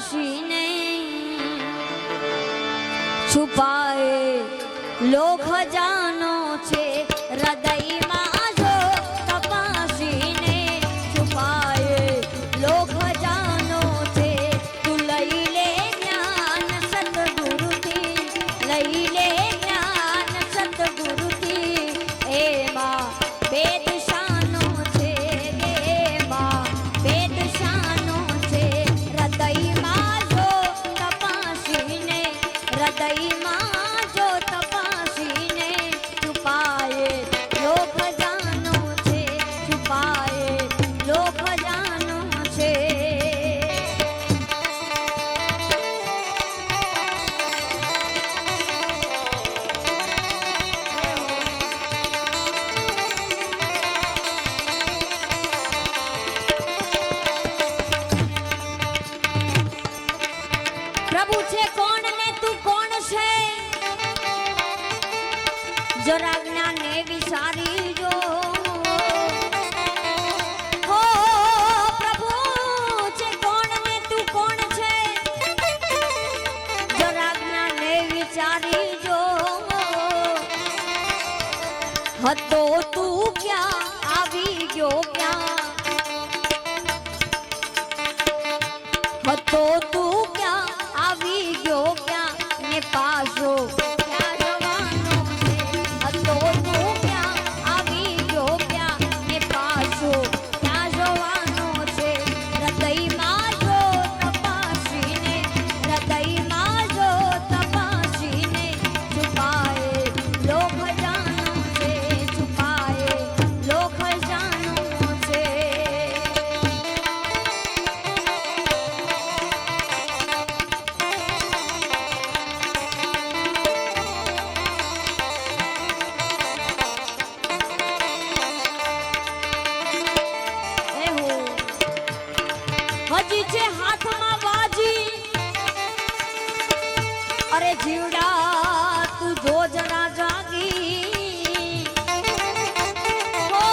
તપાસીને છુપાए લો ખજાનો છે હૃદયમાં જો તપાસીને છુપાए લો ખજાનો છે તું લઈ લે જ્ઞાન સતગુરુથી લઈ લે જ્ઞાન સતગુરુથી એમાં વેદ શાનો છે એમાં વેદ શાનો છે હૃદયમાં જો તપાસીને હૃદયમાં જો તપાસીને છુપાए લો ખજાનો છે છુપાए લો ખજાનો છે પ્રભુ છે કોણ ને તું કોણ છે જરા જ્ઞાને વિચારી જો હો પ્રભુ છે કોણ ને તું કોણ છે જરા જ્ઞાને વિચારી જો હતો તું ક્યાં આવી ગયો ક્યાં હતો તું ક્યાં આવી ગયો ક્યાં ને પાછો ક્યાં જવાનો છે હતો તું ક્યાં આવી ગયો ક્યાં ને પાછો ક્યાં જવાનો છે હૃદયમાં જો તપાસીને હૃદયમાં જો તપાસીને છુપાए લો ખજાનો છે છુપાए લો ખજાનો છે હજી છે હાથમાં વાજી અરે જીવડા તું જો જરા જાગી ઓ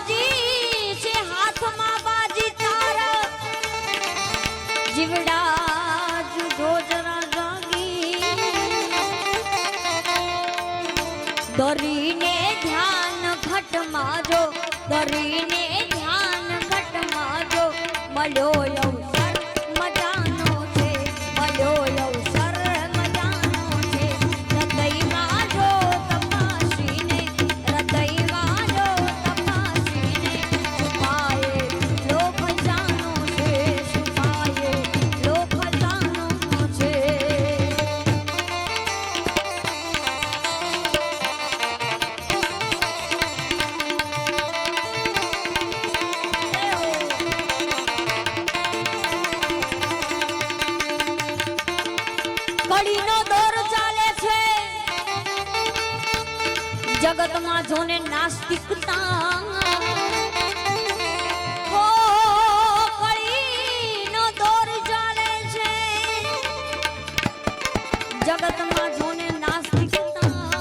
હજી છે હાથમાં બાજી તારા જીવડા તું જો જરા જાગી દરીને ધ્યાન ઘટમાં જો દરીને ધ્યાન ઘટમાં જો મળ્યો અવસર મજાનો છે મળ્યો અવસર મજાનો છે હૃદયમાં જો તપાસીને હૃદયમાં જો તપાસીને છુપાए લો ખજાનો છે છુપાए લો ખજાનો છે કડીનો દોર ચાલે છે જગતમાં જોને નાસ્તિકતા હો કડીનો દોર ચાલે છે જગતમાં જોને નાસ્તિકતા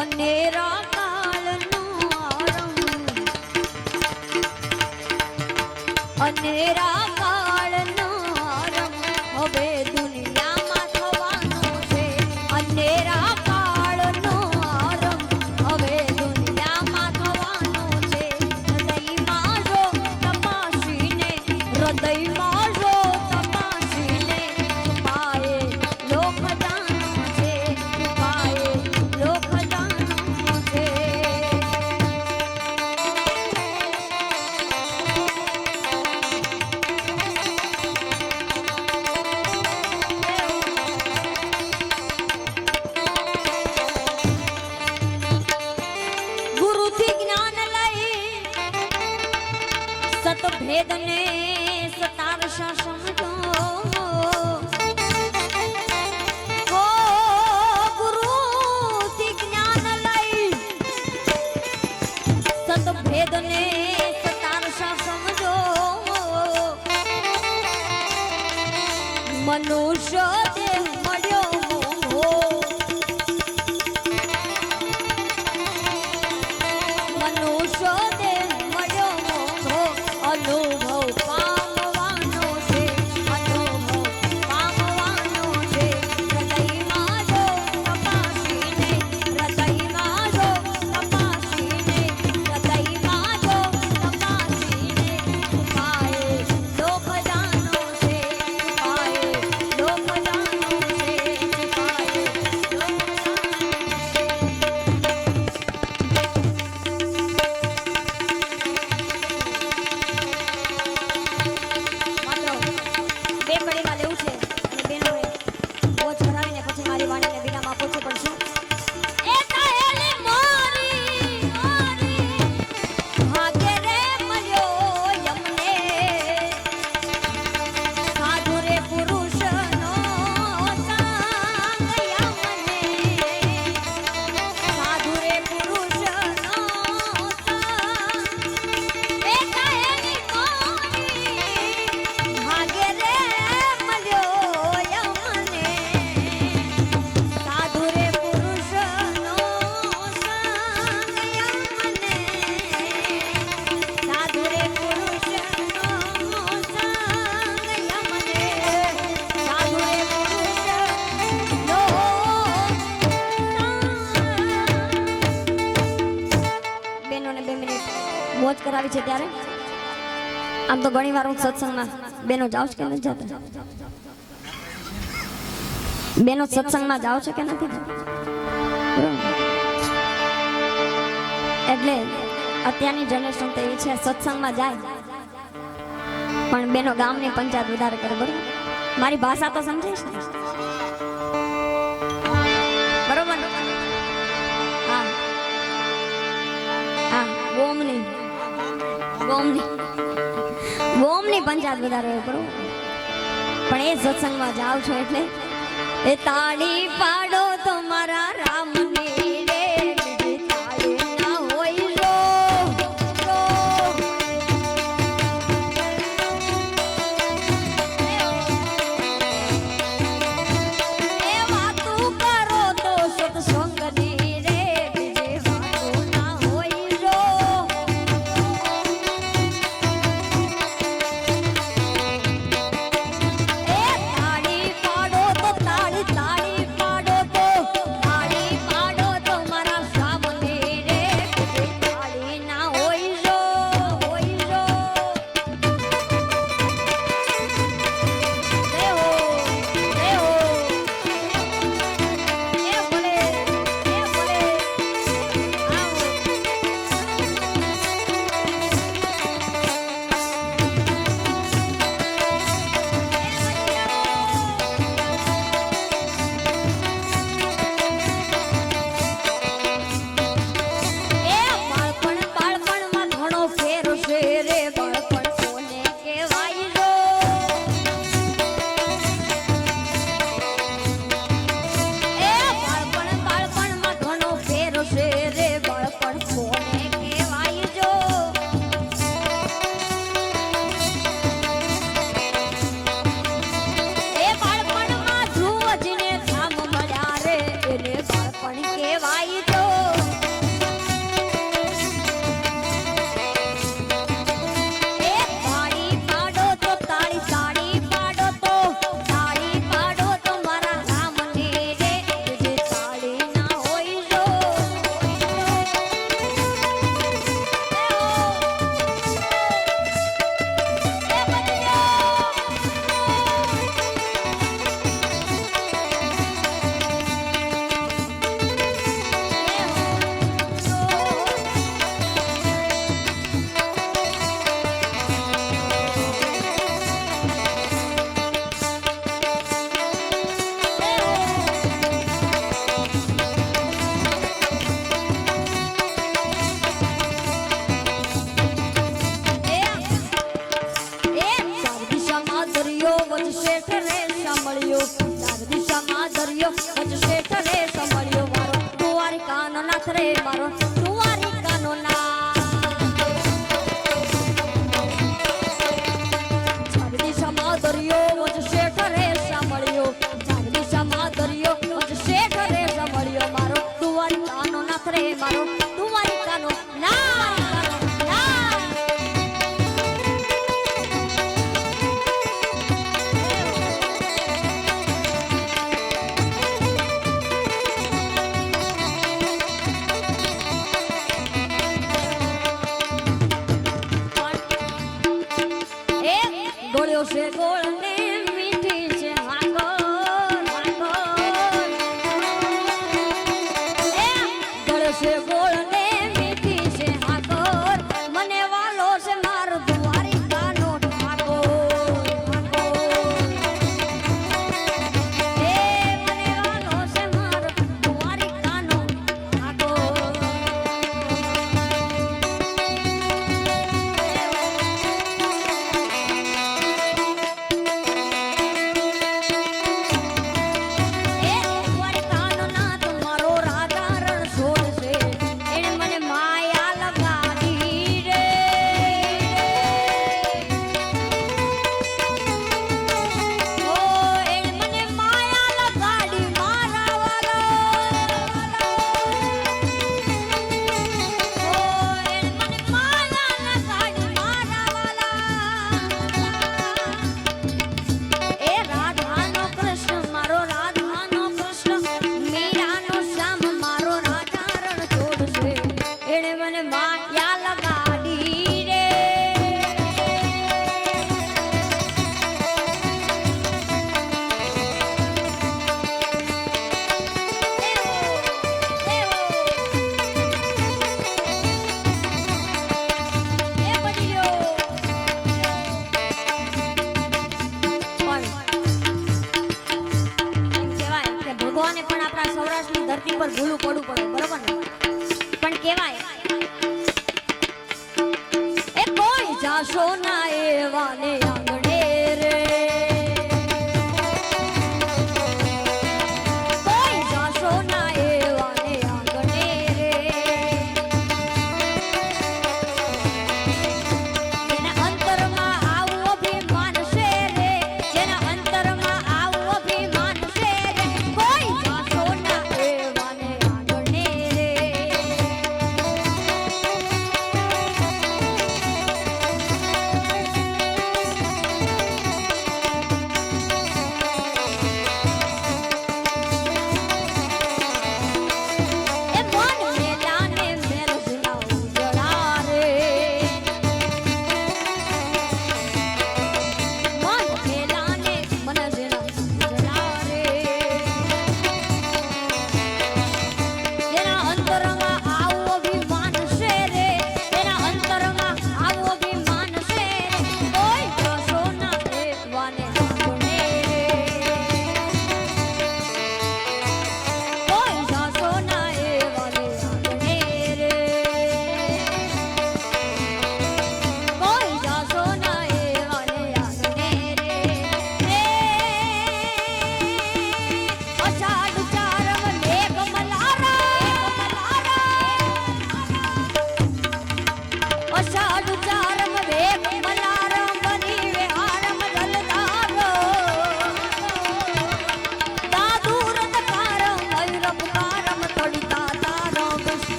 અનેરા કાળનો આરંભ અનેરા કાળનો આરંભ હવે દુનિયામાં થવાનો છે અનેરા કાળનો આરંભ હવે દુનિયામાં થવાનો છે હૃદયમાં જો તપાસીને હૃદયમાં જો તપાસીને છુપાए લો ખજાનો છે છુપાए લો ખજાનો છે ગુરુથી જ્ઞાન લઈ સતભેદને સતારશા સમજો હો ગુરુથી જ્ઞાન લઈ સતભેદને સતારશા સમજો મનુષ્ય દેહ મળ્યો મોહો મનુષ્ય દેહ મળ્યો મોહો અનુભવ પામવાનો છે અધોમો પામવાનો છે હૃદયમાં જો તપાસીને હૃદયમાં જો તપાસીને હૃદયમાં જો તપાસીને ઉપાય લોક જાનો છે ઉપાય લોક જાનો છે ઉપાય લોક બે કડીમાં લેવું છે અને બેનોએ બોજ ભરાવીને પછી મારી વાણીને વિરામ આપો છો પણ શું એ કહેલી મારી ભાગ્ય રે મળ્યો યમને સાધુ રે પુરુષનો સંગ યમને સાધુ રે પુરુષનો સંગ એ કહેલી મારી ભાગ્ય રે મળ્યો યમને સાધુ રે પુરુષનો સંગ યમને સાધુ રે પુરુષનો સંગ યમને સાધુ રે પુરુષનો બેનોને 2 મિનિટ મોજ કરાવી છે ત્યારે આમ તો ઘણી વાર હું સત્સંગમાં બેનો જાવ છે કે નથી જતા બેનો સત્સંગમાં જાવ છે કે નથી જતા? બરાબર. એટલે અત્યારની જનરેશન તો એવી છે સત્સંગમાં જાય પણ બેનો ગામની પંચાયત વધારે કરે. બરોબર, મારી ભાષા તો સમજાઈશ ને? બરોબર. હા હા ગોમની ગોમની પંચાયત વધારે હોય. બરોબર, પણ એ સત્સંગમાં જાવ છો એટલે એ તાળી પાડો તો મારા રામની રે બીજી તાળી ના હોય રો એ વાતું કરો તો સત્સંગની રે બીજી વાતું ના હોય રો એ તાળી પાડો તો તાળી તાળી પાડો તો તાળી પાડો તો મારા સામને રે બીજી તાળી ના હોય રો દેહો દેહો એ બોલે આવો એ બાળપણમાં ઘણો ફેર છે રે બાળપણ કોને કહેવાય રો એ બાળપણમાં ઘણો ફેર છે રે બાળપણ કોને કહેવાય જો એ બાળપણમાં ધ્રુવજીને ધામ મળ્યા રે એને બાળપણ કહેવાય તો એ તાળી પાડો તો તાળી તાળી પાડો તો તાળી પાડો તો મારા રામને રે જે તાળી ના હોય જો એ બદલ્યો નાથ રે મારો દ્વારિકાનો જગદીશમાં દરિયો વજશે ઠરે સાંભળ્યો જગદીશમાં દરિયો વજશે ઠરે સાંભળ્યો મારો દ્વારિકાનો નાથ રે મારો દ્વારિકાનો નાથ ગળ્યો છે ગોળ ને મીઠી છે હાકર હાકર એ ગળ્યો છે ગોળ ને મીઠી છે હાકર મને વાલો છે માર દુવારી કાનો ઠાકોર એ મને વાલો છે માર દુવારી કાનો ઠાકોર ધરતી પર ભૂલું પડવું પડે બરોબર ને પણ કહેવાય એ કોઈ જાશો ના એવાને આંગણે રે કોઈ જાશો ના એવાને આંગણે રે જેના અંતરમાં આવું અભિમાન છે રે જેના અંતરમાં આવું અભિમાન છે રે કોઈ જાશો ના એવાને આંગણે રે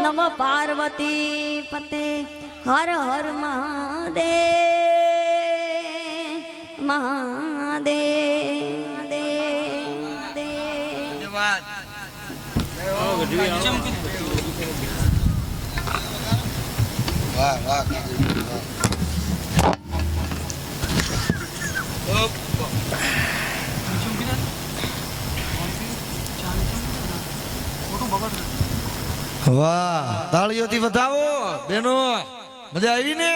नमः पार्वती पते हर हर महादेव महादेव। વાહ વાહ વાહ તાળીઓથી વધાવો બેનો મજા આવી ને